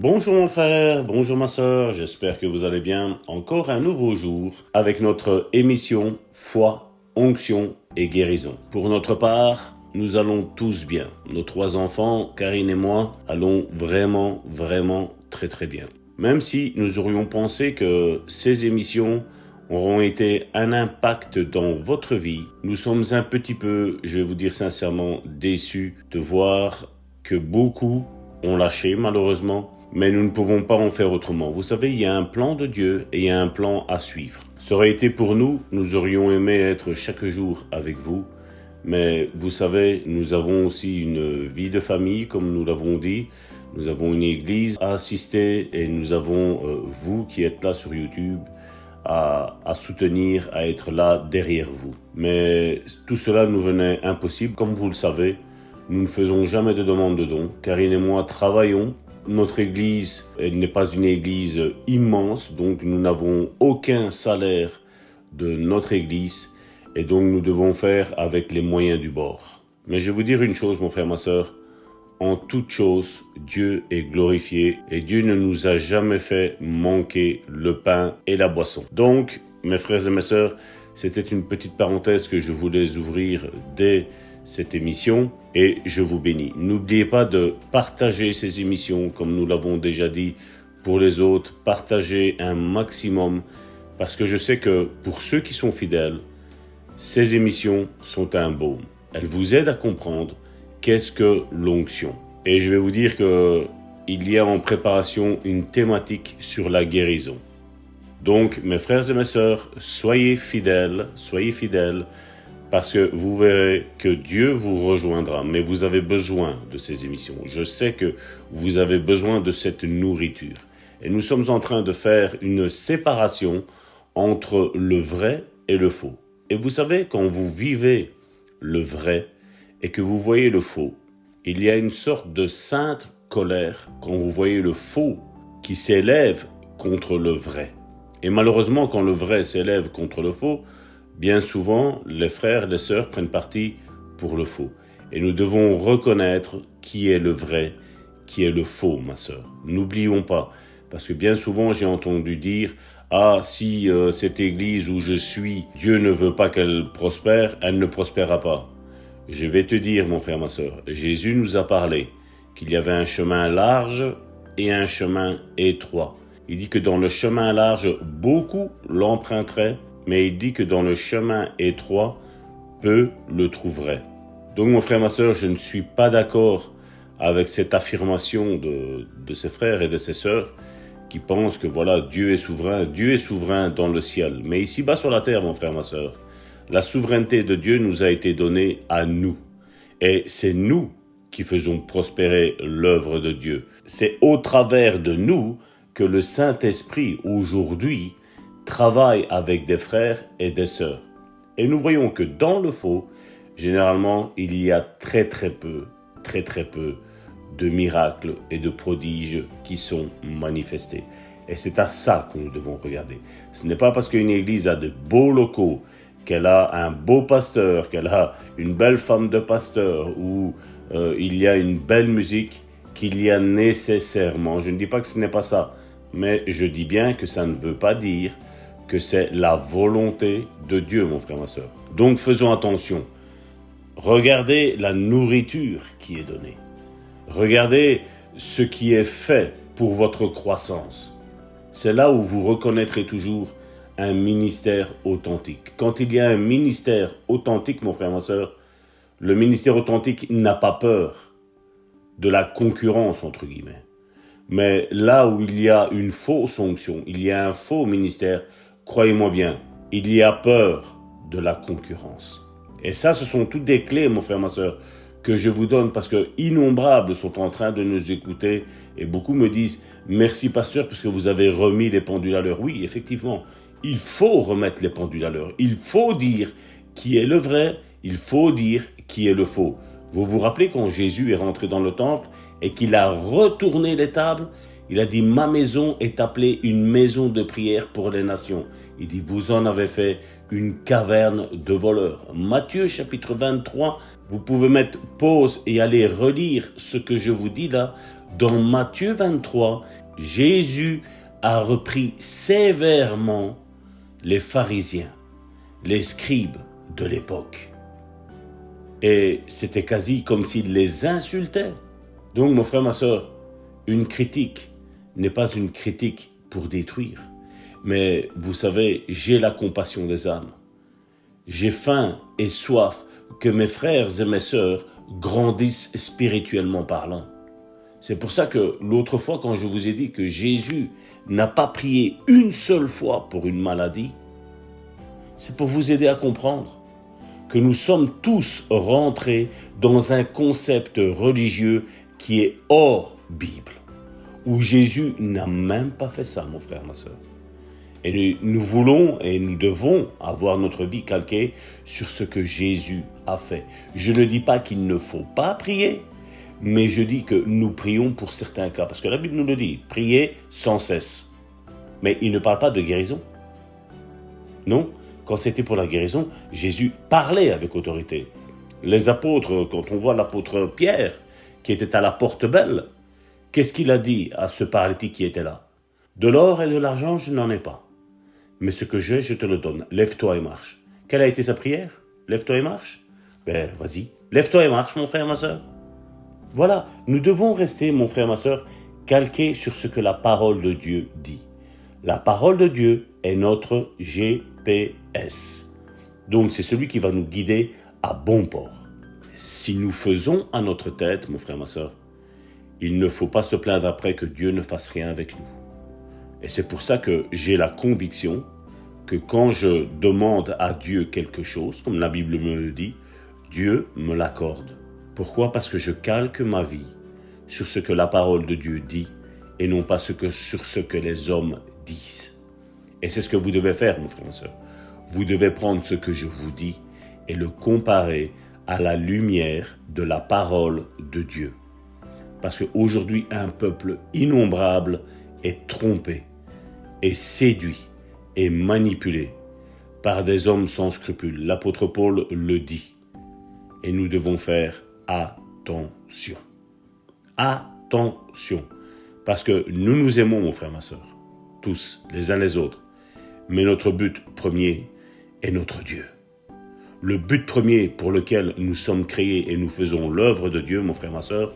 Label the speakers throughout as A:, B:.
A: Bonjour mon frère, bonjour ma sœur, j'espère que vous allez bien. Encore un nouveau jour avec notre émission Foi, Onction et Guérison. Pour notre part, nous allons tous bien. Nos 3 enfants, Karine et moi, allons vraiment très bien. Même si nous aurions pensé que ces émissions auront été un impact dans votre vie, nous sommes un petit peu, je vais vous dire sincèrement, déçus de voir que beaucoup ont lâché malheureusement, mais nous ne pouvons pas en faire autrement. Vous savez, il y a un plan de Dieu et il y a un plan à suivre. Ça aurait été pour nous, nous aurions aimé être chaque jour avec vous, mais vous savez, nous avons aussi une vie de famille, comme nous l'avons dit. Nous avons une église à assister et nous avons vous qui êtes là sur YouTube à soutenir, à être là derrière vous. Mais tout cela nous venait impossible. Comme vous le savez, nous ne faisons jamais de demande de dons. Karine et moi travaillons. Notre église n'est pas une église immense, donc nous n'avons aucun salaire de notre église et donc nous devons faire avec les moyens du bord. Mais je vais vous dire une chose, mon frère, ma sœur, en toute chose, Dieu est glorifié et Dieu ne nous a jamais fait manquer le pain et la boisson. Donc, mes frères et mes sœurs, c'était une petite parenthèse que je voulais ouvrir dès cette émission et je vous bénis. N'oubliez pas de partager ces émissions, comme nous l'avons déjà dit, pour les autres. Partagez un maximum parce que je sais que pour ceux qui sont fidèles, ces émissions sont un baume. Elles vous aident à comprendre qu'est-ce que l'onction. Et je vais vous dire qu'il y a en préparation une thématique sur la guérison. Donc, mes frères et mes sœurs, soyez fidèles, parce que vous verrez que Dieu vous rejoindra. Mais vous avez besoin de ces émissions. Je sais que vous avez besoin de cette nourriture. Et nous sommes en train de faire une séparation entre le vrai et le faux. Et vous savez, quand vous vivez le vrai et que vous voyez le faux, il y a une sorte de sainte colère quand vous voyez le faux qui s'élève contre le vrai. Et malheureusement, quand le vrai s'élève contre le faux, bien souvent, les frères et les sœurs prennent parti pour le faux. Et nous devons reconnaître qui est le vrai, qui est le faux, ma sœur. N'oublions pas, parce que bien souvent, j'ai entendu dire « Ah, si cette église où je suis, Dieu ne veut pas qu'elle prospère, elle ne prospérera pas. » Je vais te dire, mon frère, ma sœur, Jésus nous a parlé qu'il y avait un chemin large et un chemin étroit. Il dit que dans le chemin large, beaucoup l'emprunteraient, mais il dit que dans le chemin étroit, peu le trouveraient. Donc, mon frère, ma sœur, je ne suis pas d'accord avec cette affirmation de ses frères et de ses sœurs qui pensent que voilà, Dieu est souverain dans le ciel. Mais ici-bas sur la terre, mon frère, ma sœur, la souveraineté de Dieu nous a été donnée à nous. Et c'est nous qui faisons prospérer l'œuvre de Dieu. C'est au travers de nous que le Saint-Esprit, aujourd'hui, travaille avec des frères et des sœurs. Et nous voyons que dans le faux, généralement, il y a très peu de miracles et de prodiges qui sont manifestés. Et c'est à ça que nous devons regarder. Ce n'est pas parce qu'une église a de beaux locaux, qu'elle a un beau pasteur, qu'elle a une belle femme de pasteur, ou il y a une belle musique, qu'il y a nécessairement, je ne dis pas que ce n'est pas ça, mais je dis bien que ça ne veut pas dire que c'est la volonté de Dieu, mon frère, ma sœur. Donc faisons attention. Regardez la nourriture qui est donnée. Regardez ce qui est fait pour votre croissance. C'est là où vous reconnaîtrez toujours un ministère authentique. Quand il y a un ministère authentique, mon frère, ma sœur, le ministère authentique n'a pas peur de la concurrence, entre guillemets. Mais là où il y a une fausse onction, il y a un faux ministère, croyez-moi bien, il y a peur de la concurrence. Et ça, ce sont toutes des clés, mon frère, ma sœur, que je vous donne parce que innombrables sont en train de nous écouter et beaucoup me disent « Merci, pasteur, parce que vous avez remis les pendules à l'heure. » Oui, effectivement, il faut remettre les pendules à l'heure. Il faut dire qui est le vrai, il faut dire qui est le faux. Vous vous rappelez quand Jésus est rentré dans le temple et qu'il a retourné les tables? Il a dit « Ma maison est appelée une maison de prière pour les nations. » Il dit « Vous en avez fait une caverne de voleurs. » Matthieu chapitre 23, vous pouvez mettre pause et aller relire ce que je vous dis là. dans Matthieu 23, Jésus a repris sévèrement les pharisiens, les scribes de l'époque. Et c'était quasi comme s'il les insultait. Donc mon frère, ma soeur, une critique n'est pas une critique pour détruire. Mais vous savez, j'ai la compassion des âmes. J'ai faim et soif que mes frères et mes sœurs grandissent spirituellement parlant. C'est pour ça que l'autre fois, quand je vous ai dit que Jésus n'a pas prié une seule fois pour une maladie, c'est pour vous aider à comprendre que nous sommes tous rentrés dans un concept religieux qui est hors Bible, où Jésus n'a même pas fait ça, mon frère, ma sœur. Et nous voulons et nous devons avoir notre vie calquée sur ce que Jésus a fait. Je ne dis pas qu'il ne faut pas prier, mais je dis que nous prions pour certains cas. Parce que la Bible nous le dit, priez sans cesse. Mais il ne parle pas de guérison. Non, quand c'était pour la guérison, Jésus parlait avec autorité. Les apôtres, quand on voit l'apôtre Pierre, qui était à la porte belle, qu'est-ce qu'il a dit à ce paralytique qui était là? De l'or et de l'argent, je n'en ai pas. Mais ce que j'ai, je te le donne. Lève-toi et marche. Quelle a été sa prière? Lève-toi et marche? Ben, vas-y. Lève-toi et marche, mon frère, ma soeur. Voilà, nous devons rester, mon frère, ma soeur, calqués sur ce que la parole de Dieu dit. La parole de Dieu est notre GPS. Donc, c'est celui qui va nous guider à bon port. Si nous faisons à notre tête, mon frère, ma soeur, il ne faut pas se plaindre après que Dieu ne fasse rien avec nous. Et c'est pour ça que j'ai la conviction que quand je demande à Dieu quelque chose, comme la Bible me le dit, Dieu me l'accorde. Pourquoi? Parce que je calque ma vie sur ce que la parole de Dieu dit et non pas sur ce que les hommes disent. Et c'est ce que vous devez faire, mon frère et soeur. Vous devez prendre ce que je vous dis et le comparer à la lumière de la parole de Dieu. Parce qu'aujourd'hui, un peuple innombrable est trompé, est séduit, est manipulé par des hommes sans scrupules. L'apôtre Paul le dit. Et nous devons faire attention. Attention. Parce que nous nous aimons, mon frère, ma soeur, tous, les uns les autres. Mais notre but premier est notre Dieu. Le but premier pour lequel nous sommes créés et nous faisons l'œuvre de Dieu, mon frère, ma soeur,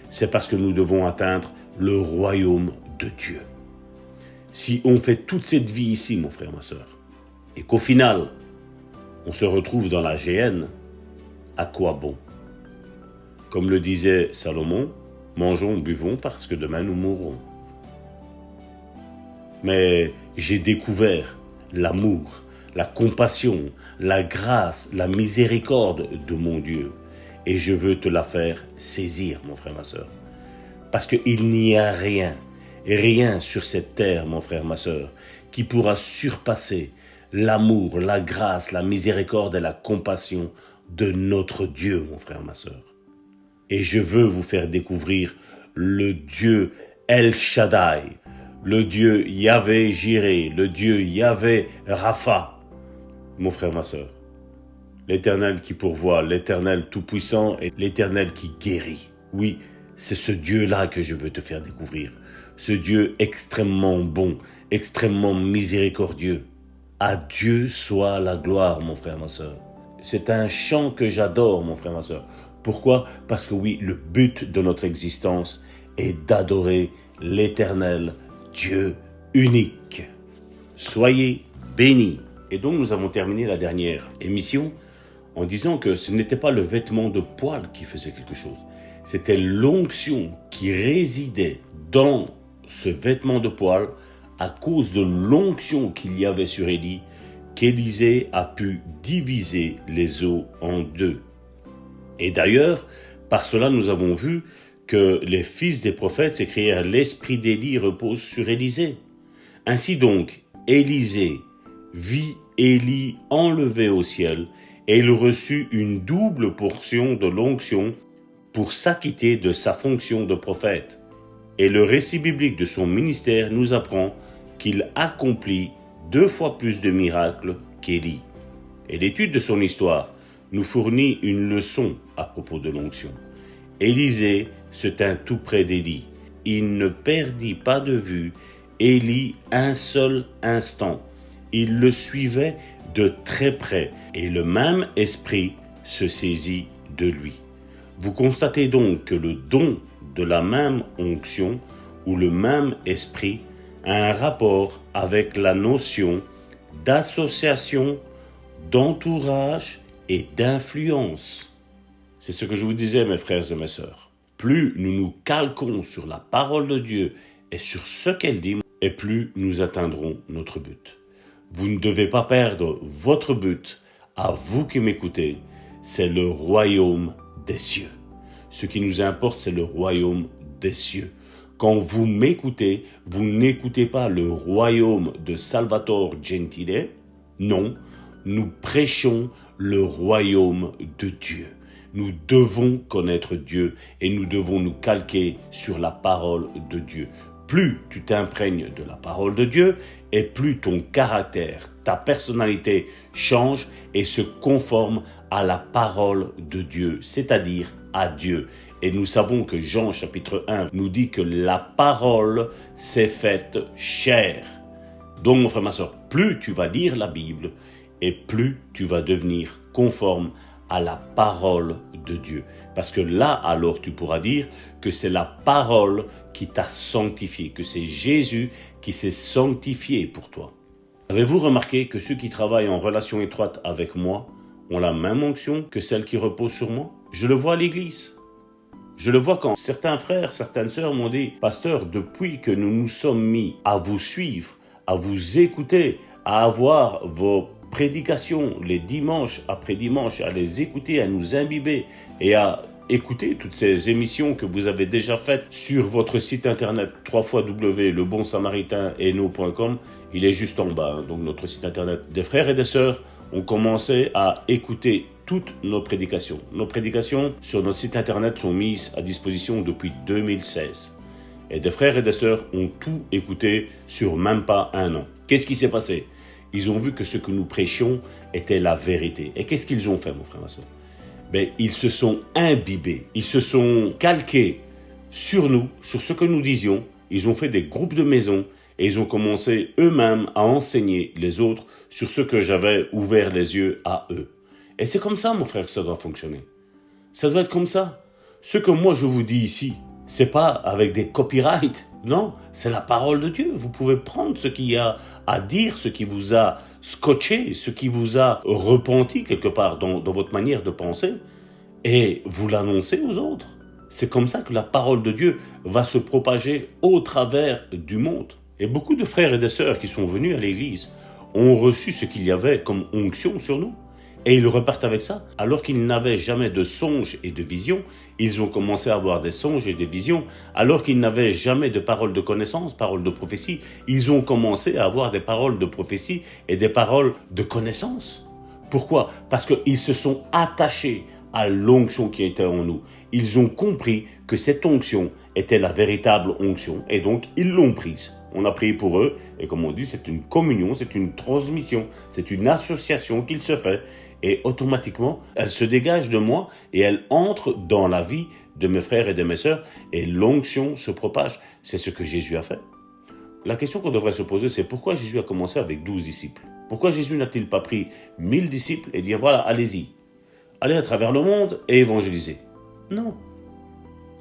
A: c'est parce que nous devons atteindre le royaume de Dieu. Si on fait toute cette vie ici, mon frère, ma soeur, et qu'au final, on se retrouve dans la géhenne, à quoi bon? Comme le disait Salomon, mangeons, buvons, parce que demain nous mourrons. Mais j'ai découvert l'amour, la compassion, la grâce, la miséricorde de mon Dieu. Et je veux te la faire saisir, mon frère, ma soeur. Parce qu'il n'y a rien sur cette terre, mon frère, ma soeur, qui pourra surpasser l'amour, la grâce, la miséricorde et la compassion de notre Dieu, mon frère, ma soeur. Et je veux vous faire découvrir le Dieu El Shaddai, le Dieu Yahvé Jireh, le Dieu Yahvé Rapha, mon frère, ma soeur. L'Éternel qui pourvoit, l'Éternel tout-puissant et l'Éternel qui guérit. Oui, c'est ce Dieu-là que je veux te faire découvrir. Ce Dieu extrêmement bon, extrêmement miséricordieux. À Dieu soit la gloire, mon frère, ma soeur. C'est un chant que j'adore, mon frère, ma soeur. Pourquoi? Parce que oui, le but de notre existence est d'adorer l'Éternel, Dieu unique. Soyez bénis. Et donc nous avons terminé la dernière émission en disant que ce n'était pas le vêtement de poil qui faisait quelque chose. C'était l'onction qui résidait dans ce vêtement de poil à cause de l'onction qu'il y avait sur Élie, qu'Élisée a pu diviser les eaux en deux. Et d'ailleurs, par cela, nous avons vu que les fils des prophètes s'écrièrent « L'esprit d'Élie repose sur Élisée ». Ainsi donc, Élisée vit Élie enlevé au ciel et il reçut une double portion de l'onction pour s'acquitter de sa fonction de prophète. Et le récit biblique de son ministère nous apprend qu'il accomplit 2 fois plus de miracles qu'Élie. Et l'étude de son histoire nous fournit une leçon à propos de l'onction. Élisée se tint tout près d'Élie il ne perdit pas de vue Élie un seul instant. Il le suivait de très près et le même esprit se saisit de lui. Vous constatez donc que le don de la même onction ou le même esprit a un rapport avec la notion d'association, d'entourage et d'influence. C'est ce que je vous disais, mes frères et mes sœurs. Plus nous nous calquons sur la parole de Dieu et sur ce qu'elle dit, et plus nous atteindrons notre but. Vous ne devez pas perdre votre but, à vous qui m'écoutez, c'est le royaume des cieux. Ce qui nous importe, c'est le royaume des cieux. Quand vous m'écoutez, vous n'écoutez pas le royaume de Salvatore Gentile. Non, nous prêchons le royaume de Dieu. Nous devons connaître Dieu et nous devons nous calquer sur la parole de Dieu. Plus tu t'imprègnes de la parole de Dieu et plus ton caractère, ta personnalité change et se conforme à la parole de Dieu, c'est-à-dire à Dieu. Et nous savons que Jean chapitre 1 nous dit que la parole s'est faite chair. Donc mon frère, ma soeur, plus tu vas lire la Bible et plus tu vas devenir conforme à la parole de Dieu. Parce que là, alors, tu pourras dire que c'est la parole qui t'a sanctifié, que c'est Jésus qui s'est sanctifié pour toi. Avez-vous remarqué que ceux qui travaillent en relation étroite avec moi ont la même onction que celle qui repose sur moi? Je le vois à l'église. Je le vois quand certains frères, certaines sœurs m'ont dit « Pasteur, depuis que nous nous sommes mis à vous suivre, à vous écouter, à avoir vos prédications les dimanches après dimanche, à les écouter, à nous imbiber et à écouter toutes ces émissions que vous avez déjà faites sur votre site internet www.lebonsamaritaineno.com. Il est juste en bas, donc notre site internet. Des frères et des sœurs ont commencé à écouter toutes nos prédications. Nos prédications sur notre site internet sont mises à disposition depuis 2016. Et des frères et des sœurs ont tout écouté sur même pas un an. Qu'est-ce qui s'est passé? Ils ont vu que ce que nous prêchions était la vérité. Et qu'est-ce qu'ils ont fait, mon frère, ma soeur? Ils se sont imbibés, ils se sont calqués sur nous, sur ce que nous disions. Ils ont fait des groupes de maisons et ils ont commencé eux-mêmes à enseigner les autres sur ce que j'avais ouvert les yeux à eux. Et c'est comme ça, mon frère, que ça doit fonctionner. Ça doit être comme ça. Ce que moi je vous dis ici, c'est pas avec des copyrights, non, c'est la parole de Dieu. Vous pouvez prendre ce qu'il y a à dire, ce qui vous a scotché, ce qui vous a repenti quelque part dans votre manière de penser, et vous l'annoncer aux autres. C'est comme ça que la parole de Dieu va se propager au travers du monde. Et beaucoup de frères et de sœurs qui sont venus à l'église ont reçu ce qu'il y avait comme onction sur nous. Et ils repartent avec ça. Alors qu'ils n'avaient jamais de songes et de visions, ils ont commencé à avoir des songes et des visions. Alors qu'ils n'avaient jamais de paroles de connaissance, paroles de prophétie, ils ont commencé à avoir des paroles de prophétie et des paroles de connaissance. Pourquoi? Parce qu'ils se sont attachés à l'onction qui était en nous. Ils ont compris que cette onction était la véritable onction et donc ils l'ont prise. On a prié pour eux et comme on dit, c'est une communion, c'est une transmission, c'est une association qu'il se fait. Et automatiquement, elle se dégage de moi et elle entre dans la vie de mes frères et de mes sœurs et l'onction se propage. C'est ce que Jésus a fait. La question qu'on devrait se poser, c'est pourquoi Jésus a commencé avec 12 disciples? Pourquoi Jésus n'a-t-il pas pris 1000 disciples et dit voilà, allez-y, allez à travers le monde et évangélisez? Non,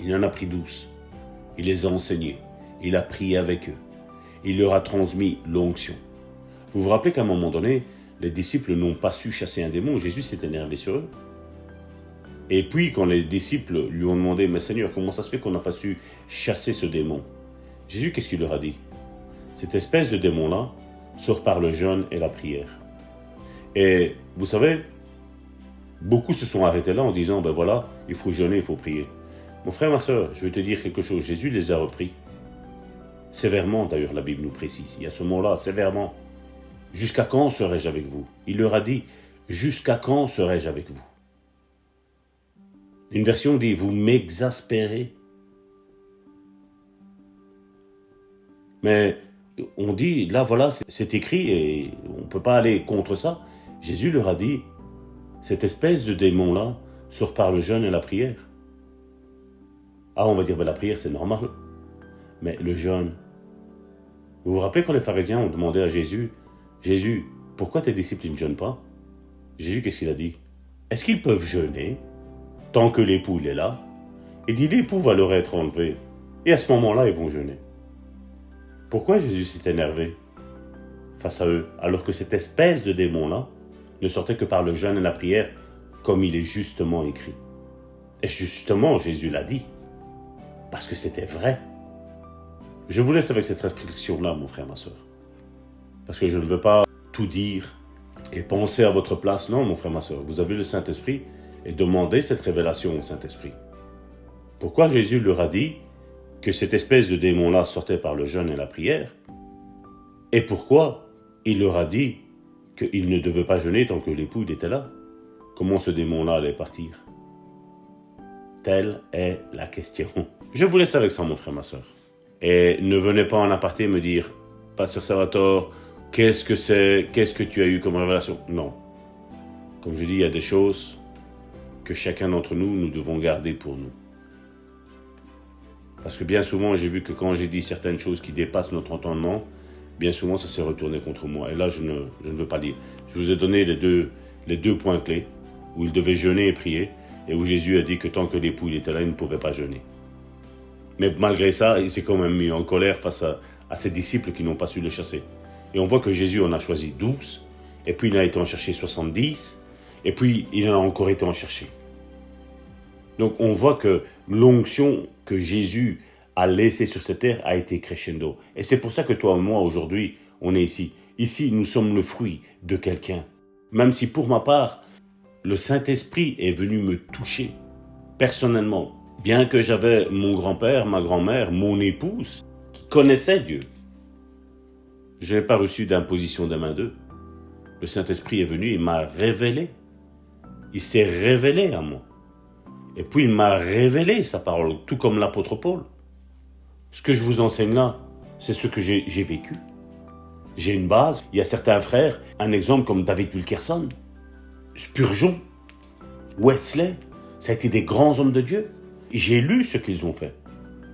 A: il en a pris 12. Il les a enseignés, il a prié avec eux, il leur a transmis l'onction. Vous vous rappelez qu'à un moment donné, les disciples n'ont pas su chasser un démon, Jésus s'est énervé sur eux. Et puis, quand les disciples lui ont demandé « Mais Seigneur, comment ça se fait qu'on n'a pas su chasser ce démon ?» Jésus, qu'est-ce qu'il leur a dit? Cette espèce de démon-là sort par le jeûne et la prière. Et vous savez, beaucoup se sont arrêtés là en disant « Ben voilà, il faut jeûner, il faut prier. » Mon frère, ma soeur, je vais te dire quelque chose. Jésus les a repris. Sévèrement, d'ailleurs, la Bible nous précise. Il y a ce mot-là, sévèrement. Jusqu'à quand serai-je avec vous? Il leur a dit, jusqu'à quand serai-je avec vous? Une version dit, vous m'exaspérez. Mais on dit, là voilà, c'est écrit et on ne peut pas aller contre ça. Jésus leur a dit, cette espèce de démon-là sort par le jeûne et la prière. Ah, on va dire, ben, la prière c'est normal. Mais le jeûne, vous vous rappelez quand les pharisiens ont demandé à Jésus, « Jésus, pourquoi tes disciples ne jeûnent pas ?» Jésus, qu'est-ce qu'il a dit? Est-ce qu'ils peuvent jeûner tant que l'époux est là? Il dit, l'époux va leur être enlevé. Et à ce moment-là, ils vont jeûner. Pourquoi Jésus s'est énervé face à eux, alors que cette espèce de démon-là ne sortait que par le jeûne et la prière, comme il est justement écrit? Et justement, Jésus l'a dit, parce que c'était vrai. Je vous laisse avec cette réflexion-là, mon frère, ma soeur. Parce que je ne veux pas tout dire et penser à votre place. Non, mon frère, ma soeur, vous avez le Saint-Esprit et demandez cette révélation au Saint-Esprit. Pourquoi Jésus leur a dit que cette espèce de démon-là sortait par le jeûne et la prière? Et pourquoi il leur a dit qu'il ne devait pas jeûner tant que l'époux était là? Comment ce démon-là allait partir? Telle est la question. Je vous laisse avec ça, mon frère, ma soeur. Et ne venez pas en aparté me dire, Pasteur Salvatore, qu'est-ce que c'est? Qu'est-ce que tu as eu comme révélation? Non. Comme je dis, il y a des choses que chacun d'entre nous, nous devons garder pour nous. Parce que bien souvent, j'ai vu que quand j'ai dit certaines choses qui dépassent notre entendement, bien souvent, ça s'est retourné contre moi. Et là, je ne veux pas dire. Je vous ai donné les deux points clés, où il devait jeûner et prier, et où Jésus a dit que tant que l'époux était là, il ne pouvait pas jeûner. Mais malgré ça, il s'est quand même mis en colère face à ses disciples qui n'ont pas su le chasser. Et on voit que Jésus en a choisi 12, et puis il a été en chercher 70, et puis il en a encore été en chercher. Donc on voit que l'onction que Jésus a laissée sur cette terre a été crescendo. Et c'est pour ça que toi et moi, aujourd'hui, on est ici. Ici, nous sommes le fruit de quelqu'un. Même si pour ma part, le Saint-Esprit est venu me toucher personnellement. Bien que j'avais mon grand-père, ma grand-mère, mon épouse, qui connaissaient Dieu. Je n'ai pas reçu d'imposition des mains d'eux. Le Saint-Esprit est venu, il m'a révélé. Il s'est révélé à moi. Et puis il m'a révélé sa parole, tout comme l'apôtre Paul. Ce que je vous enseigne là, c'est ce que j'ai vécu. J'ai une base. Il y a certains frères, un exemple comme David Wilkerson, Spurgeon, Wesley, ça a été des grands hommes de Dieu. J'ai lu ce qu'ils ont fait.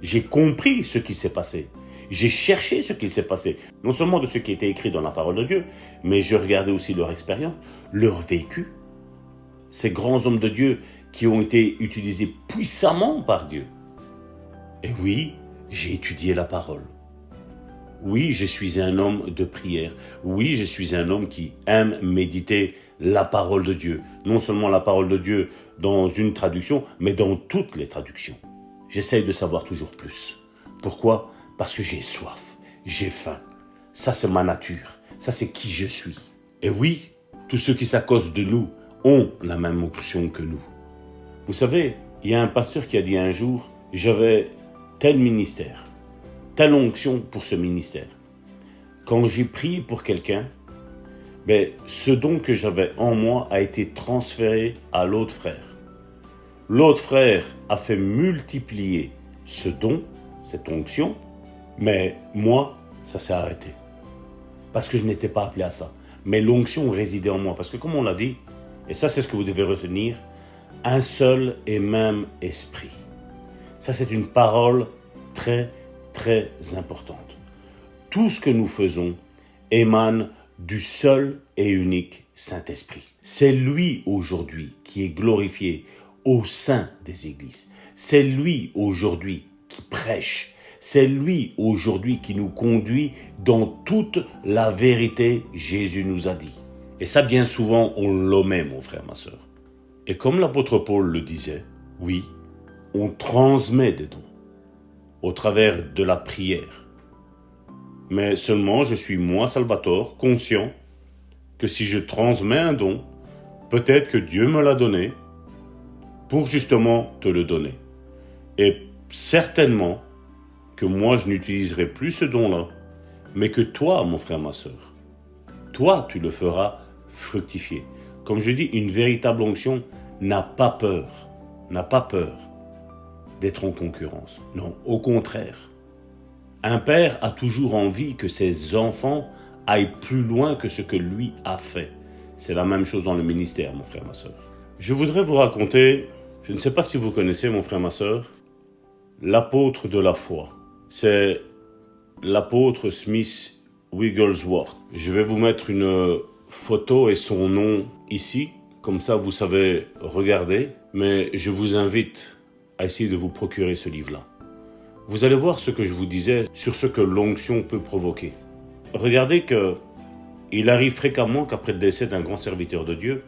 A: J'ai compris ce qui s'est passé. J'ai cherché ce qui s'est passé. Non seulement de ce qui était écrit dans la parole de Dieu, mais je regardais aussi leur expérience, leur vécu. Ces grands hommes de Dieu qui ont été utilisés puissamment par Dieu. Et oui, j'ai étudié la parole. Oui, je suis un homme de prière. Oui, je suis un homme qui aime méditer la parole de Dieu. Non seulement la parole de Dieu dans une traduction, mais dans toutes les traductions. J'essaye de savoir toujours plus. Pourquoi? Parce que j'ai soif, j'ai faim. Ça, c'est ma nature. Ça, c'est qui je suis. Et oui, tous ceux qui s'accostent de nous ont la même onction que nous. Vous savez, il y a un pasteur qui a dit un jour, j'avais tel ministère, telle onction pour ce ministère. Quand j'ai prié pour quelqu'un, ce don que j'avais en moi a été transféré à l'autre frère. L'autre frère a fait multiplier ce don, cette onction, mais moi, ça s'est arrêté. Parce que je n'étais pas appelé à ça. Mais l'onction résidait en moi. Parce que comme on l'a dit, et ça c'est ce que vous devez retenir, un seul et même esprit. Ça c'est une parole très, très importante. Tout ce que nous faisons émane du seul et unique Saint-Esprit. C'est lui aujourd'hui qui est glorifié au sein des églises. C'est lui aujourd'hui qui prêche. C'est lui aujourd'hui qui nous conduit dans toute la vérité, Jésus nous a dit. Et ça, bien souvent, on l'omet, mon frère, ma soeur. Et comme l'apôtre Paul le disait, oui, on transmet des dons au travers de la prière. Mais seulement, je suis moi, Salvatore, conscient que si je transmets un don, peut-être que Dieu me l'a donné pour justement te le donner. Et certainement que moi, je n'utiliserai plus ce don-là, mais que toi, mon frère, ma soeur, toi, tu le feras fructifier. Comme je dis, une véritable onction n'a pas peur d'être en concurrence. Non, au contraire. Un père a toujours envie que ses enfants aillent plus loin que ce que lui a fait. C'est la même chose dans le ministère, mon frère, ma soeur. Je voudrais vous raconter, je ne sais pas si vous connaissez, mon frère, ma soeur, l'apôtre de la foi, c'est l'apôtre Smith Wigglesworth. Je vais vous mettre une photo et son nom ici, comme ça vous savez regarder, mais je vous invite à essayer de vous procurer ce livre-là. Vous allez voir ce que je vous disais sur ce que l'onction peut provoquer. Regardez que il arrive fréquemment qu'après le décès d'un grand serviteur de Dieu,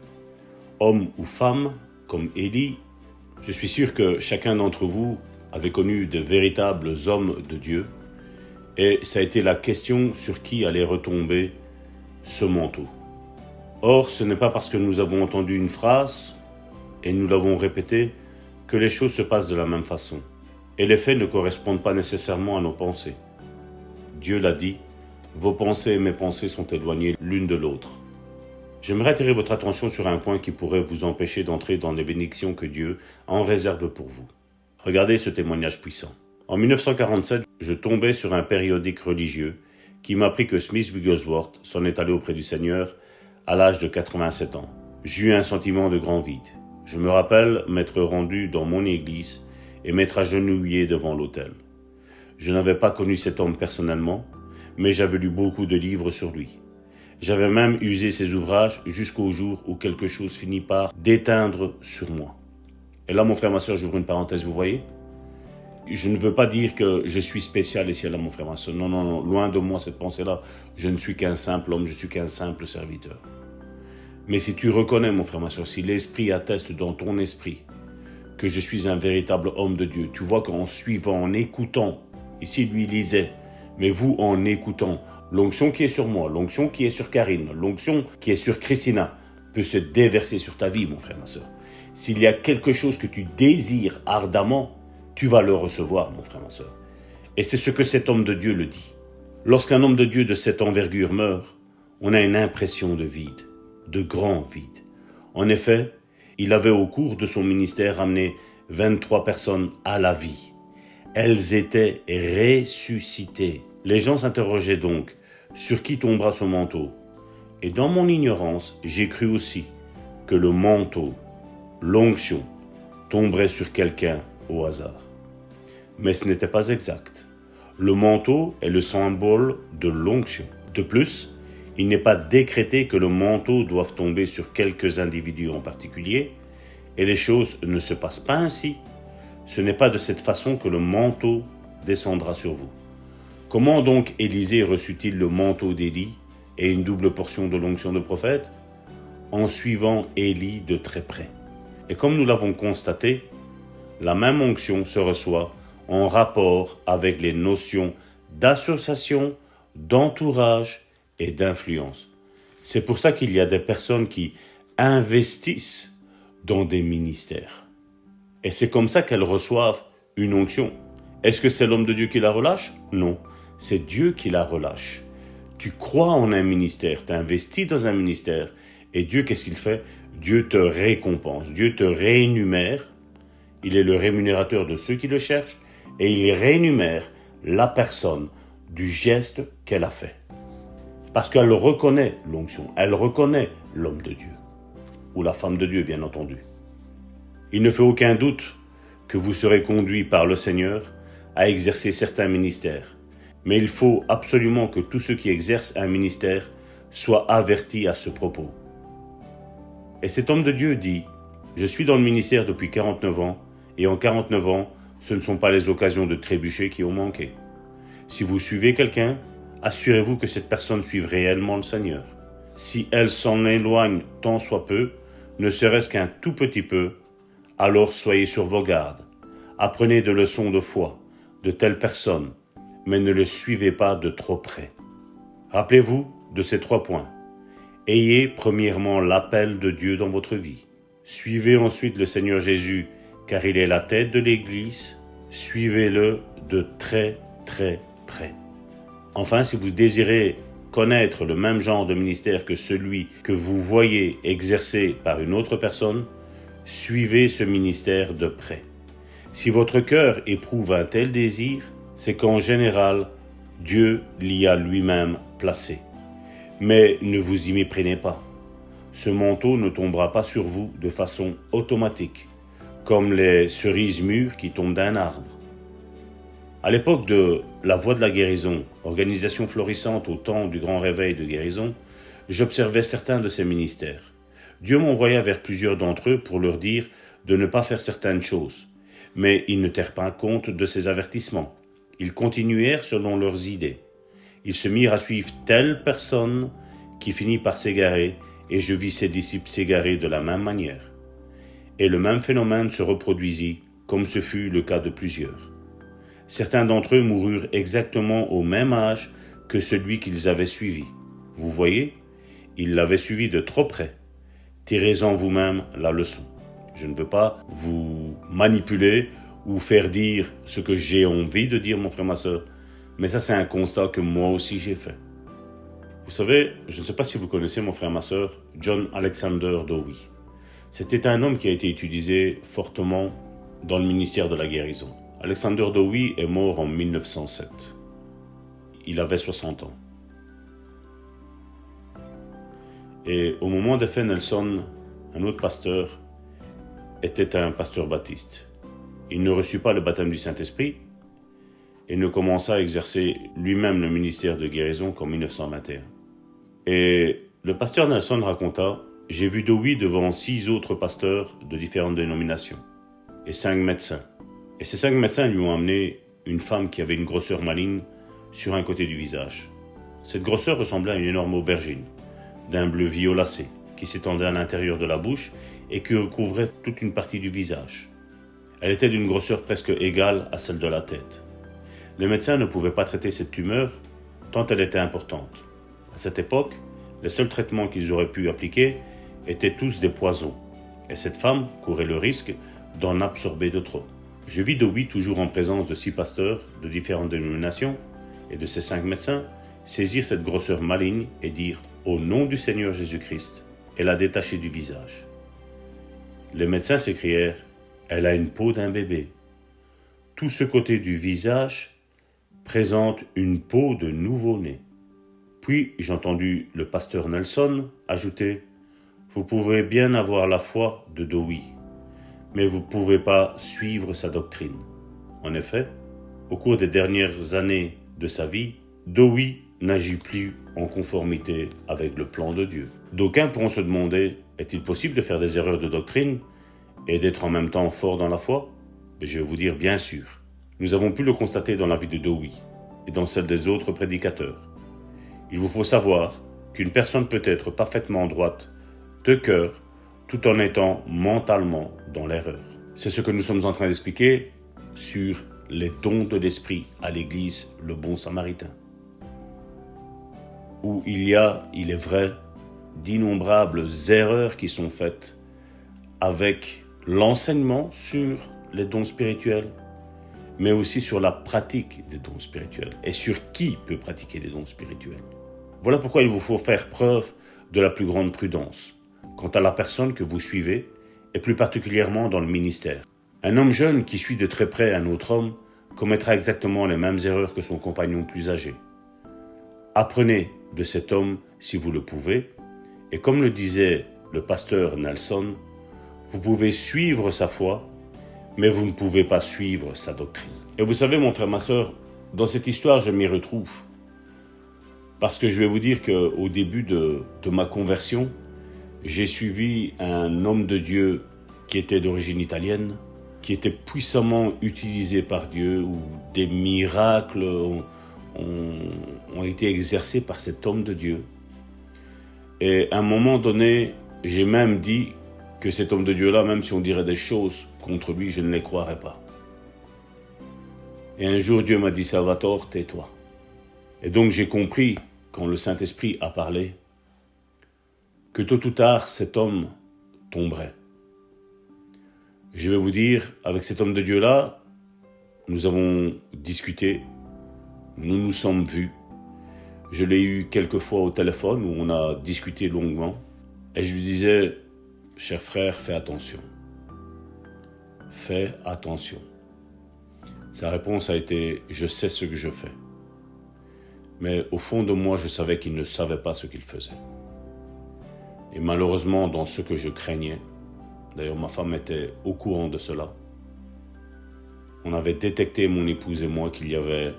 A: homme ou femme, comme Élie, je suis sûr que chacun d'entre vous avait connu de véritables hommes de Dieu, et ça a été la question sur qui allait retomber ce manteau. Or, ce n'est pas parce que nous avons entendu une phrase, et nous l'avons répétée, que les choses se passent de la même façon. Et les faits ne correspondent pas nécessairement à nos pensées. Dieu l'a dit, vos pensées et mes pensées sont éloignées l'une de l'autre. J'aimerais attirer votre attention sur un point qui pourrait vous empêcher d'entrer dans les bénédictions que Dieu en réserve pour vous. Regardez ce témoignage puissant. En 1947, je tombais sur un périodique religieux qui m'apprit que Smith Wigglesworth s'en est allé auprès du Seigneur à l'âge de 87 ans. J'eus un sentiment de grand vide. Je me rappelle m'être rendu dans mon église et m'être agenouillé devant l'autel. Je n'avais pas connu cet homme personnellement, mais j'avais lu beaucoup de livres sur lui. J'avais même usé ses ouvrages jusqu'au jour où quelque chose finit par déteindre sur moi. Et là, mon frère, ma soeur, j'ouvre une parenthèse, vous voyez ? Je ne veux pas dire que je suis spécial ici, là, mon frère, ma soeur. Non, loin de moi cette pensée-là. Je ne suis qu'un simple homme, je suis qu'un simple serviteur. Mais si tu reconnais, mon frère, ma soeur, si l'Esprit atteste dans ton esprit que je suis un véritable homme de Dieu, tu vois qu'en suivant, en écoutant, ici lui lisait, mais vous en écoutant, l'onction qui est sur moi, l'onction qui est sur Karine, l'onction qui est sur Christina, peut se déverser sur ta vie, mon frère, ma soeur. S'il y a quelque chose que tu désires ardemment, tu vas le recevoir, mon frère, ma soeur. Et c'est ce que cet homme de Dieu le dit. Lorsqu'un homme de Dieu de cette envergure meurt, on a une impression de vide, de grand vide. En effet, il avait au cours de son ministère amené 23 personnes à la vie. Elles étaient ressuscitées. Les gens s'interrogeaient donc sur qui tombera ce manteau. Et dans mon ignorance, j'ai cru aussi que le manteau, l'onction, tomberait sur quelqu'un au hasard. Mais ce n'était pas exact. Le manteau est le symbole de l'onction. De plus, il n'est pas décrété que le manteau doive tomber sur quelques individus en particulier, et les choses ne se passent pas ainsi. Ce n'est pas de cette façon que le manteau descendra sur vous. Comment donc Élisée reçut-il le manteau d'Élie et une double portion de l'onction de prophète ? En suivant Élie de très près. Et comme nous l'avons constaté, la même onction se reçoit en rapport avec les notions d'association, d'entourage et d'influence. C'est pour ça qu'il y a des personnes qui investissent dans des ministères. Et c'est comme ça qu'elles reçoivent une onction. Est-ce que c'est l'homme de Dieu qui la relâche ? Non, c'est Dieu qui la relâche. Tu crois en un ministère, tu investis dans un ministère, et Dieu, qu'est-ce qu'il fait ? Dieu te récompense, Dieu te rémunère. Il est le rémunérateur de ceux qui le cherchent, et il rémunère la personne du geste qu'elle a fait. Parce qu'elle reconnaît l'onction, elle reconnaît l'homme de Dieu, ou la femme de Dieu, bien entendu. Il ne fait aucun doute que vous serez conduit par le Seigneur à exercer certains ministères. Mais il faut absolument que tous ceux qui exercent un ministère soient avertis à ce propos. Et cet homme de Dieu dit, « Je suis dans le ministère depuis 49 ans, et en 49 ans, ce ne sont pas les occasions de trébucher qui ont manqué. Si vous suivez quelqu'un, assurez-vous que cette personne suive réellement le Seigneur. Si elle s'en éloigne tant soit peu, ne serait-ce qu'un tout petit peu, alors soyez sur vos gardes. Apprenez de leçons de foi de telles personnes, mais ne le suivez pas de trop près. Rappelez-vous de ces 3 points. Ayez premièrement l'appel de Dieu dans votre vie. Suivez ensuite le Seigneur Jésus, car il est la tête de l'Église. Suivez-le de très très près. Enfin, si vous désirez connaître le même genre de ministère que celui que vous voyez exercé par une autre personne, suivez ce ministère de près. Si votre cœur éprouve un tel désir, c'est qu'en général, Dieu l'y a lui-même placé. Mais ne vous y méprenez pas. Ce manteau ne tombera pas sur vous de façon automatique, comme les cerises mûres qui tombent d'un arbre. À l'époque de la Voie de la Guérison, organisation florissante au temps du grand réveil de guérison, j'observais certains de ces ministères. Dieu m'envoya vers plusieurs d'entre eux pour leur dire de ne pas faire certaines choses. Mais ils ne tinrent pas compte de ces avertissements. Ils continuèrent selon leurs idées. Ils se mirent à suivre telle personne qui finit par s'égarer, et je vis ses disciples s'égarer de la même manière. Et le même phénomène se reproduisit, comme ce fut le cas de plusieurs. Certains d'entre eux moururent exactement au même âge que celui qu'ils avaient suivi. Vous voyez, ils l'avaient suivi de trop près. Tirez-en vous-même la leçon. Je ne veux pas vous manipuler ou faire dire ce que j'ai envie de dire, mon frère, ma soeur, mais ça c'est un constat que moi aussi j'ai fait. Vous savez, je ne sais pas si vous connaissez, mon frère, ma soeur, John Alexander Dowie. C'était un homme qui a été utilisé fortement dans le ministère de la guérison. Alexander Dowie est mort en 1907. Il avait 60 ans. Et au moment des faits, Nelson, un autre pasteur, était un pasteur baptiste. Il ne reçut pas le baptême du Saint-Esprit et ne commença à exercer lui-même le ministère de guérison qu'en 1921. Et le pasteur Nelson raconta « J'ai vu Dowie devant 6 autres pasteurs de différentes dénominations et 5 médecins. Et ces 5 médecins lui ont amené une femme qui avait une grosseur maligne sur un côté du visage. Cette grosseur ressemblait à une énorme aubergine, d'un bleu violacé, qui s'étendait à l'intérieur de la bouche et qui recouvrait toute une partie du visage. Elle était d'une grosseur presque égale à celle de la tête. Les médecins ne pouvaient pas traiter cette tumeur tant elle était importante. À cette époque, les seuls traitements qu'ils auraient pu appliquer étaient tous des poisons, et cette femme courait le risque d'en absorber de trop. Je vis Dowie toujours en présence de 6 pasteurs de différentes dénominations et de ces 5 médecins saisir cette grosseur maligne et dire « Au nom du Seigneur Jésus-Christ » et la détacher du visage. Les médecins s'écrièrent « Elle a une peau d'un bébé ». Tout ce côté du visage présente une peau de nouveau-né. Puis j'ai entendu le pasteur Nelson ajouter « Vous pouvez bien avoir la foi de Dowie, mais vous ne pouvez pas suivre sa doctrine. » En effet, au cours des dernières années de sa vie, Dowie n'agit plus en conformité avec le plan de Dieu. D'aucuns pourront se demander, est-il possible de faire des erreurs de doctrine et d'être en même temps fort dans la foi? Mais je vais vous dire bien sûr. Nous avons pu le constater dans la vie de Dowie et dans celle des autres prédicateurs. Il vous faut savoir qu'une personne peut être parfaitement droite de cœur tout en étant mentalement dans l'erreur. C'est ce que nous sommes en train d'expliquer sur les dons de l'esprit à l'église Le Bon Samaritain, où il y a, il est vrai, d'innombrables erreurs qui sont faites avec l'enseignement sur les dons spirituels, mais aussi sur la pratique des dons spirituels et sur qui peut pratiquer les dons spirituels. Voilà pourquoi il vous faut faire preuve de la plus grande prudence quant à la personne que vous suivez et plus particulièrement dans le ministère. Un homme jeune qui suit de très près un autre homme commettra exactement les mêmes erreurs que son compagnon plus âgé. Apprenez de cet homme si vous le pouvez, et comme le disait le pasteur Nelson, vous pouvez suivre sa foi, mais vous ne pouvez pas suivre sa doctrine. Et vous savez, mon frère, ma soeur, dans cette histoire, je m'y retrouve. Parce que je vais vous dire qu'au début de ma conversion, j'ai suivi un homme de Dieu qui était d'origine italienne, qui était puissamment utilisé par Dieu, où des miracles ont été exercés par cet homme de Dieu. Et à un moment donné, j'ai même dit que cet homme de Dieu-là, même si on dirait des choses contre lui, je ne les croirais pas. Et un jour, Dieu m'a dit, Salvatore, tais-toi. Et donc j'ai compris, quand le Saint-Esprit a parlé, que tôt ou tard, cet homme tomberait. Je vais vous dire, avec cet homme de Dieu-là, nous avons discuté, nous nous sommes vus. Je l'ai eu quelques fois au téléphone où on a discuté longuement. Et je lui disais, cher frère, fais attention. Fais attention. Sa réponse a été, je sais ce que je fais. Mais au fond de moi, je savais qu'il ne savait pas ce qu'il faisait. Et malheureusement, dans ce que je craignais, d'ailleurs ma femme était au courant de cela, On avait détecté, mon épouse et moi, qu'il y avait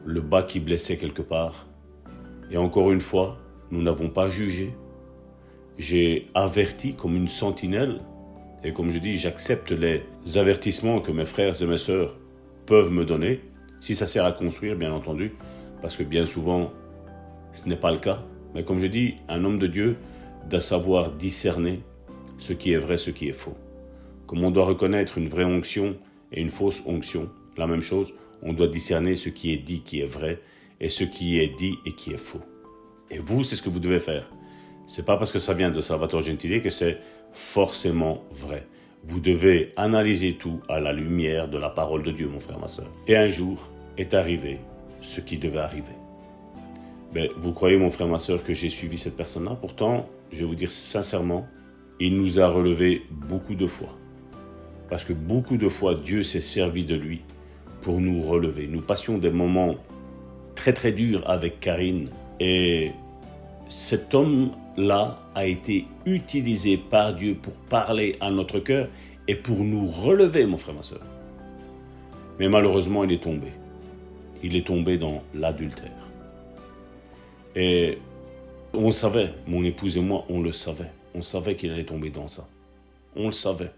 A: le bas qui blessait quelque part. Et encore une fois, nous n'avons pas jugé. J'ai averti comme une sentinelle. Et comme je dis, j'accepte les avertissements que mes frères et mes sœurs peuvent me donner, si ça sert à construire, bien entendu, parce que bien souvent, ce n'est pas le cas. Mais comme je dis, un homme de Dieu doit savoir discerner ce qui est vrai, ce qui est faux. Comme on doit reconnaître une vraie onction et une fausse onction, la même chose, on doit discerner ce qui est dit qui est vrai et ce qui est dit et qui est faux. Et vous, c'est ce que vous devez faire. C'est pas parce que ça vient de Salvatore Gentile que c'est forcément vrai. Vous devez analyser tout à la lumière de la parole de Dieu, mon frère, ma sœur. Et un jour est arrivé ce qui devait arriver. Mais vous croyez, mon frère, ma sœur, que j'ai suivi cette personne-là? Pourtant, je vais vous dire sincèrement, il nous a relevés beaucoup de fois. Parce que beaucoup de fois, Dieu s'est servi de lui pour nous relever. Nous passions des moments très très durs avec Karine. Et cet homme-là a été utilisé par Dieu pour parler à notre cœur et pour nous relever, mon frère, ma sœur. Mais malheureusement, il est tombé. Il est tombé dans l'adultère. Et on savait, mon épouse et moi, on le savait. On savait qu'il allait tomber dans ça. On le savait.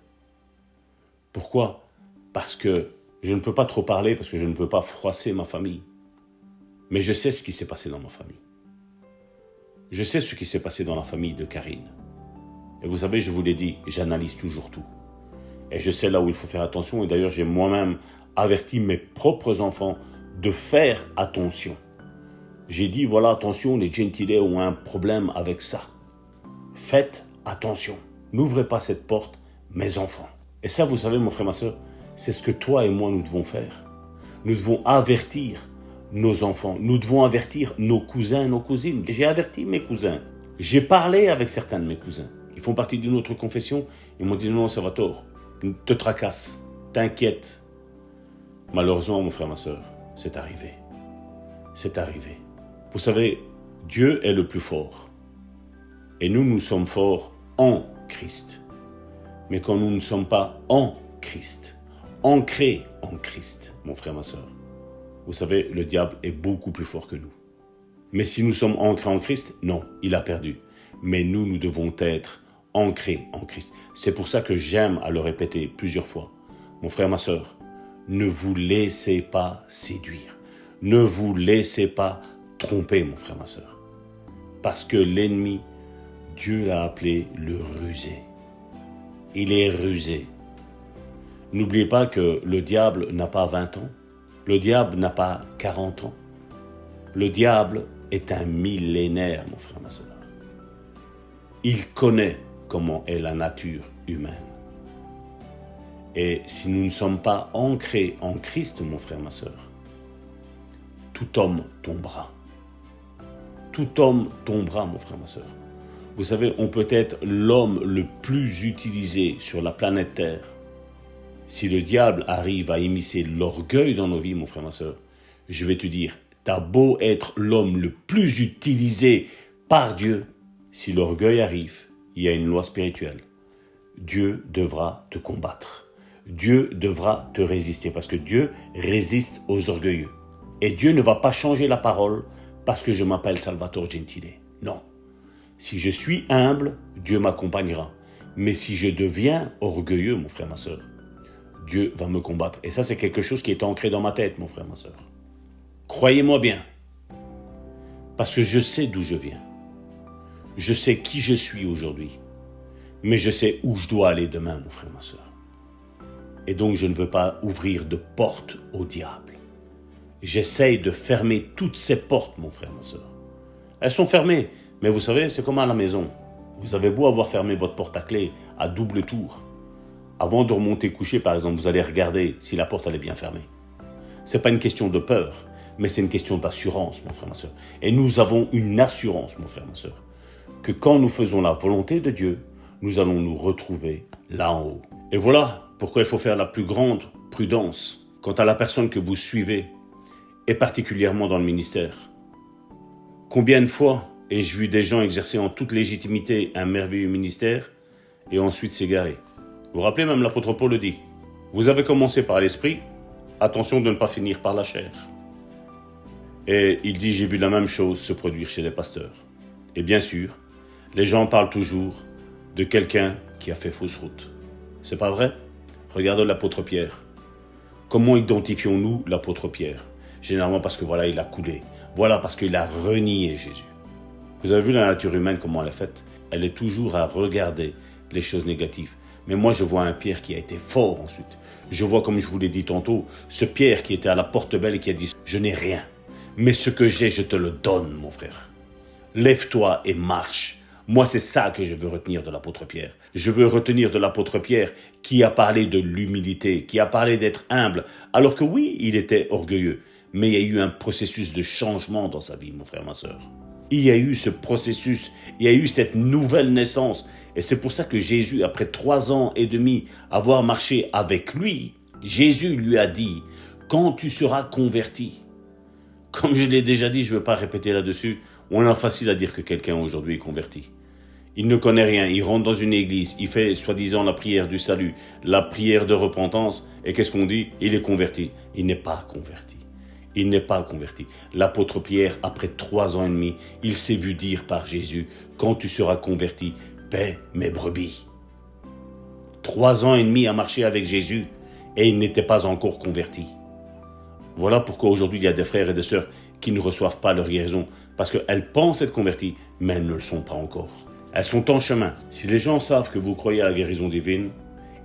A: Pourquoi? Parce que je ne peux pas trop parler, parce que je ne veux pas froisser ma famille. Mais je sais ce qui s'est passé dans ma famille. Je sais ce qui s'est passé dans la famille de Karine. Et vous savez, je vous l'ai dit, j'analyse toujours tout. Et je sais là où il faut faire attention. Et d'ailleurs, j'ai moi-même averti mes propres enfants de faire attention. J'ai dit, voilà, attention, les Gentile ont un problème avec ça. Faites attention. N'ouvrez pas cette porte, mes enfants. Et ça, vous savez, mon frère, ma soeur, c'est ce que toi et moi, nous devons faire. Nous devons avertir nos enfants. Nous devons avertir nos cousins, nos cousines. J'ai averti mes cousins. J'ai parlé avec certains de mes cousins. Ils font partie d'une autre confession. Ils m'ont dit, non, Salvatore, te tracasse, t'inquiète. Malheureusement, mon frère, ma soeur, c'est arrivé. C'est arrivé. Vous savez, Dieu est le plus fort. Et nous, nous sommes forts en Christ. Mais quand nous ne sommes pas en Christ, ancrés en Christ, mon frère, ma soeur, vous savez, le diable est beaucoup plus fort que nous. Mais si nous sommes ancrés en Christ, non, il a perdu. Mais nous, nous devons être ancrés en Christ. C'est pour ça que j'aime à le répéter plusieurs fois. Mon frère, ma soeur, ne vous laissez pas séduire. Ne vous laissez pas tromper, mon frère, ma soeur. Parce que l'ennemi, Dieu l'a appelé le rusé. Il est rusé. N'oubliez pas que le diable n'a pas 20 ans. Le diable n'a pas 40 ans. Le diable est un millénaire, mon frère, ma soeur. Il connaît comment est la nature humaine. Et si nous ne sommes pas ancrés en Christ, mon frère, ma soeur, tout homme tombera. Tout homme tombera, mon frère, ma soeur. Vous savez, on peut être l'homme le plus utilisé sur la planète Terre. Si le diable arrive à immiscer l'orgueil dans nos vies, mon frère, ma soeur, je vais te dire, t'as beau être l'homme le plus utilisé par Dieu, si l'orgueil arrive, il y a une loi spirituelle. Dieu devra te combattre. Dieu devra te résister parce que Dieu résiste aux orgueilleux. Et Dieu ne va pas changer la parole parce que je m'appelle Salvatore Gentile. Non. Si je suis humble, Dieu m'accompagnera. Mais si je deviens orgueilleux, mon frère, ma soeur, Dieu va me combattre. Et ça, c'est quelque chose qui est ancré dans ma tête, mon frère, ma soeur. Croyez-moi bien. Parce que je sais d'où je viens. Je sais qui je suis aujourd'hui. Mais je sais où je dois aller demain, mon frère, ma soeur. Et donc, je ne veux pas ouvrir de porte au diable. J'essaye de fermer toutes ces portes, mon frère, ma soeur. Elles sont fermées. Mais vous savez, c'est comme à la maison. Vous avez beau avoir fermé votre porte à clé à double tour. Avant de remonter coucher, par exemple, vous allez regarder si la porte elle est bien fermée. Ce n'est pas une question de peur, mais c'est une question d'assurance, mon frère, ma soeur. Et nous avons une assurance, mon frère, ma soeur, que quand nous faisons la volonté de Dieu, nous allons nous retrouver là en haut. Et voilà pourquoi il faut faire la plus grande prudence quant à la personne que vous suivez, et particulièrement dans le ministère. Combien de fois ai-je vu des gens exercer en toute légitimité un merveilleux ministère et ensuite s'égarer? Vous vous rappelez, même l'apôtre Paul le dit. Vous avez commencé par l'esprit, attention de ne pas finir par la chair. Et il dit, j'ai vu la même chose se produire chez les pasteurs. Et bien sûr, les gens parlent toujours de quelqu'un qui a fait fausse route. C'est pas vrai? Regarde l'apôtre Pierre. Comment identifions-nous l'apôtre Pierre? Généralement parce que voilà, il a coulé. Voilà, parce qu'il a renié Jésus. Vous avez vu la nature humaine, comment elle est faite? Elle est toujours à regarder les choses négatives. Mais moi, je vois un Pierre qui a été fort ensuite. Je vois, comme je vous l'ai dit tantôt, ce Pierre qui était à la porte belle et qui a dit « Je n'ai rien, mais ce que j'ai, je te le donne, mon frère. Lève-toi et marche. » Moi, c'est ça que je veux retenir de l'apôtre Pierre. Je veux retenir de l'apôtre Pierre qui a parlé de l'humilité, qui a parlé d'être humble, alors que oui, il était orgueilleux. Mais il y a eu un processus de changement dans sa vie, mon frère, ma sœur. Il y a eu ce processus, il y a eu cette nouvelle naissance. Et c'est pour ça que Jésus, après 3 ans et demi avoir marché avec lui, Jésus lui a dit, quand tu seras converti, comme je l'ai déjà dit, je ne veux pas répéter là-dessus, on a facile à dire que quelqu'un aujourd'hui est converti. Il ne connaît rien, il rentre dans une église, il fait soi-disant la prière du salut, la prière de repentance, et qu'est-ce qu'on dit? Il est converti. Il n'est pas converti. Il n'est pas converti. L'apôtre Pierre, après 3 ans et demi, il s'est vu dire par Jésus, quand tu seras converti, paie mes brebis. 3 ans et demi à marcher avec Jésus, et il n'était pas encore converti. Voilà pourquoi aujourd'hui il y a des frères et des sœurs qui ne reçoivent pas leur guérison, parce qu'elles pensent être converties, mais elles ne le sont pas encore. Elles sont en chemin. Si les gens savent que vous croyez à la guérison divine,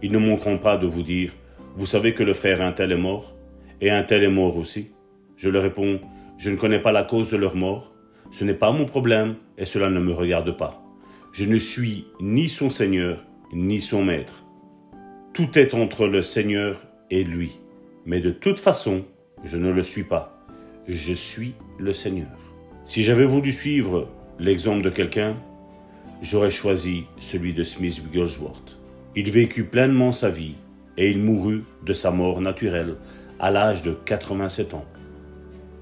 A: ils ne manqueront pas de vous dire, vous savez que le frère un tel est mort, et un tel est mort aussi. Je leur réponds, je ne connais pas la cause de leur mort, ce n'est pas mon problème, et cela ne me regarde pas. Je ne suis ni son Seigneur, ni son Maître. Tout est entre le Seigneur et lui. Mais de toute façon, je ne le suis pas. Je suis le Seigneur. Si j'avais voulu suivre l'exemple de quelqu'un, j'aurais choisi celui de Smith Wigglesworth. Il vécut pleinement sa vie et il mourut de sa mort naturelle à l'âge de 87 ans.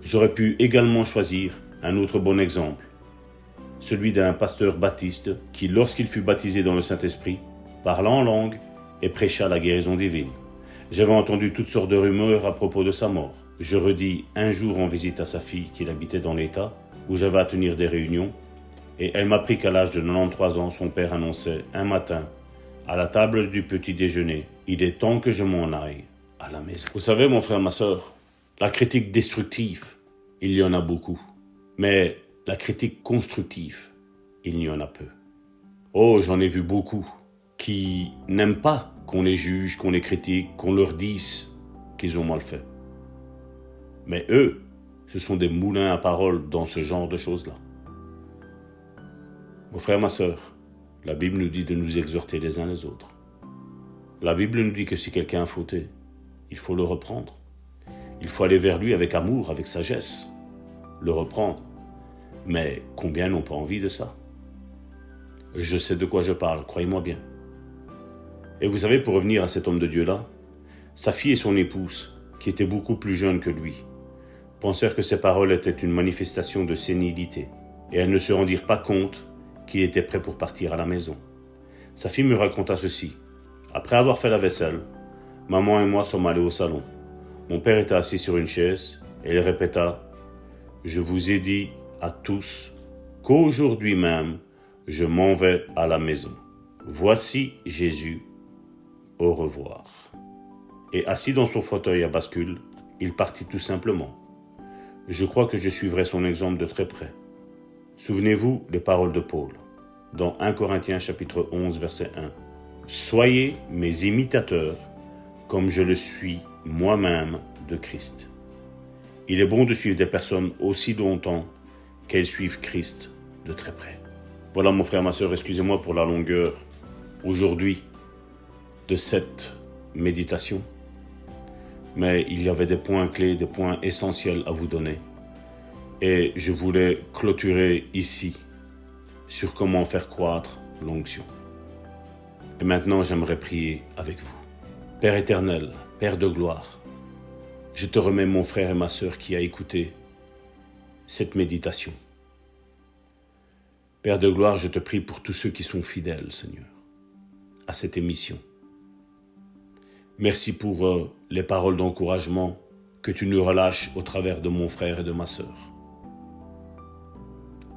A: J'aurais pu également choisir un autre bon exemple, celui d'un pasteur baptiste qui, lorsqu'il fut baptisé dans le Saint-Esprit, parla en langue et prêcha la guérison divine. J'avais entendu toutes sortes de rumeurs à propos de sa mort. Je redis un jour en visite à sa fille qu'il habitait dans l'État, où j'avais à tenir des réunions, et elle m'apprit qu'à l'âge de 93 ans, son père annonçait un matin, à la table du petit déjeuner, « Il est temps que je m'en aille à la maison. » Vous savez, mon frère, ma sœur, la critique destructive, il y en a beaucoup. Mais la critique constructive, il y en a peu. Oh, j'en ai vu beaucoup qui n'aiment pas qu'on les juge, qu'on les critique, qu'on leur dise qu'ils ont mal fait. Mais eux, ce sont des moulins à parole dans ce genre de choses-là. Mon frère, ma sœur, la Bible nous dit de nous exhorter les uns les autres. La Bible nous dit que si quelqu'un a fauté, il faut le reprendre. Il faut aller vers lui avec amour, avec sagesse, le reprendre. Mais combien n'ont pas envie de ça? Je sais de quoi je parle, croyez-moi bien. Et vous savez, pour revenir à cet homme de Dieu-là, sa fille et son épouse, qui étaient beaucoup plus jeunes que lui, pensèrent que ses paroles étaient une manifestation de sénilité, et elles ne se rendirent pas compte qu'il était prêt pour partir à la maison. Sa fille me raconta ceci. Après avoir fait la vaisselle, maman et moi sommes allés au salon. Mon père était assis sur une chaise et il répéta « Je vous ai dit à tous qu'aujourd'hui même, je m'en vais à la maison. Voici Jésus, au revoir. » Et assis dans son fauteuil à bascule, il partit tout simplement. Je crois que je suivrai son exemple de très près. Souvenez-vous des paroles de Paul, dans 1 Corinthiens chapitre 11, verset 1. « Soyez mes imitateurs, comme je le suis moi-même de Christ. » Il est bon de suivre des personnes aussi longtemps qu'elles suivent Christ de très près. Voilà mon frère, ma sœur, excusez-moi pour la longueur aujourd'hui de cette méditation. Mais il y avait des points clés, des points essentiels à vous donner. Et je voulais clôturer ici sur comment faire croître l'onction. Et maintenant, j'aimerais prier avec vous. Père éternel, Père de gloire, je te remets mon frère et ma sœur qui a écouté cette méditation. Père de gloire, je te prie pour tous ceux qui sont fidèles, Seigneur, à cette émission. Merci pour les paroles d'encouragement que tu nous relâches au travers de mon frère et de ma sœur.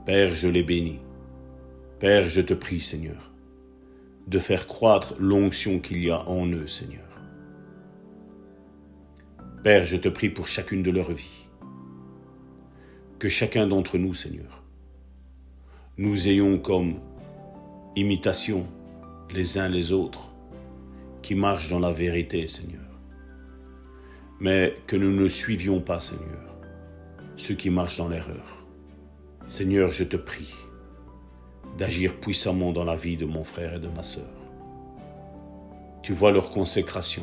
A: Père, je les bénis. Père, je te prie, Seigneur, de faire croître l'onction qu'il y a en eux, Seigneur. Père, je te prie pour chacune de leurs vies. Que chacun d'entre nous, Seigneur, nous ayons comme imitation les uns les autres qui marchent dans la vérité, Seigneur. Mais que nous ne suivions pas, Seigneur, ceux qui marchent dans l'erreur. Seigneur, je te prie d'agir puissamment dans la vie de mon frère et de ma sœur. Tu vois leur consécration.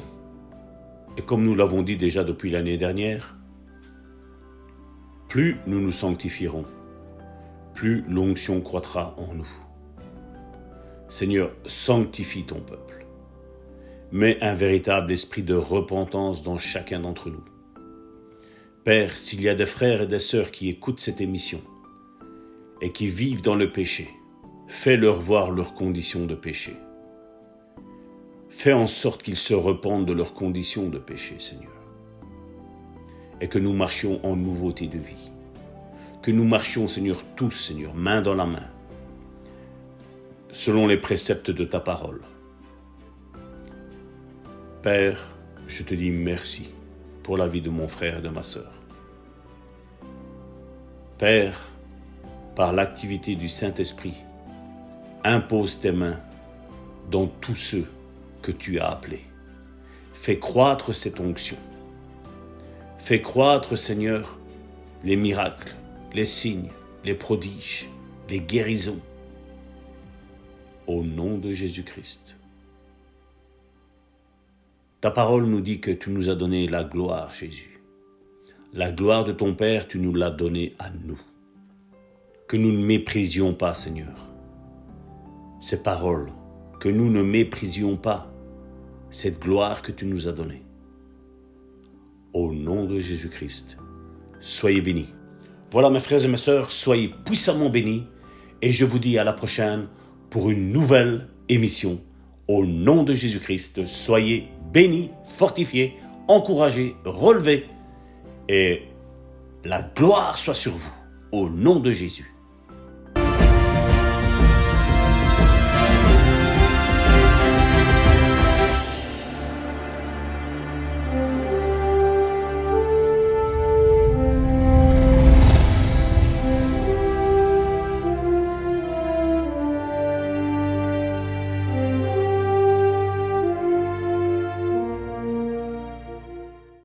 A: Et comme nous l'avons dit déjà depuis l'année dernière, plus nous nous sanctifierons, plus l'onction croîtra en nous. Seigneur, sanctifie ton peuple. Mets un véritable esprit de repentance dans chacun d'entre nous. Père, s'il y a des frères et des sœurs qui écoutent cette émission et qui vivent dans le péché, fais-leur voir leurs conditions de péché. Fais en sorte qu'ils se repentent de leurs conditions de péché, Seigneur. Et que nous marchions en nouveauté de vie. Que nous marchions, Seigneur, tous, Seigneur, main dans la main, selon les préceptes de ta parole. Père, je te dis merci pour la vie de mon frère et de ma sœur. Père, par l'activité du Saint-Esprit, impose tes mains dans tous ceux que tu as appelés. Fais croître cette onction. Fais croître, Seigneur, les miracles, les signes, les prodiges, les guérisons. Au nom de Jésus-Christ. Ta parole nous dit que tu nous as donné la gloire, Jésus. La gloire de ton Père, tu nous l'as donnée à nous. Que nous ne méprisions pas, Seigneur, ces paroles, que nous ne méprisions pas cette gloire que tu nous as donnée. Au nom de Jésus-Christ, soyez bénis. Voilà mes frères et mes sœurs, soyez puissamment bénis et je vous dis à la prochaine pour une nouvelle émission. Au nom de Jésus-Christ, soyez bénis, fortifiés, encouragés, relevés et la gloire soit sur vous. Au nom de Jésus.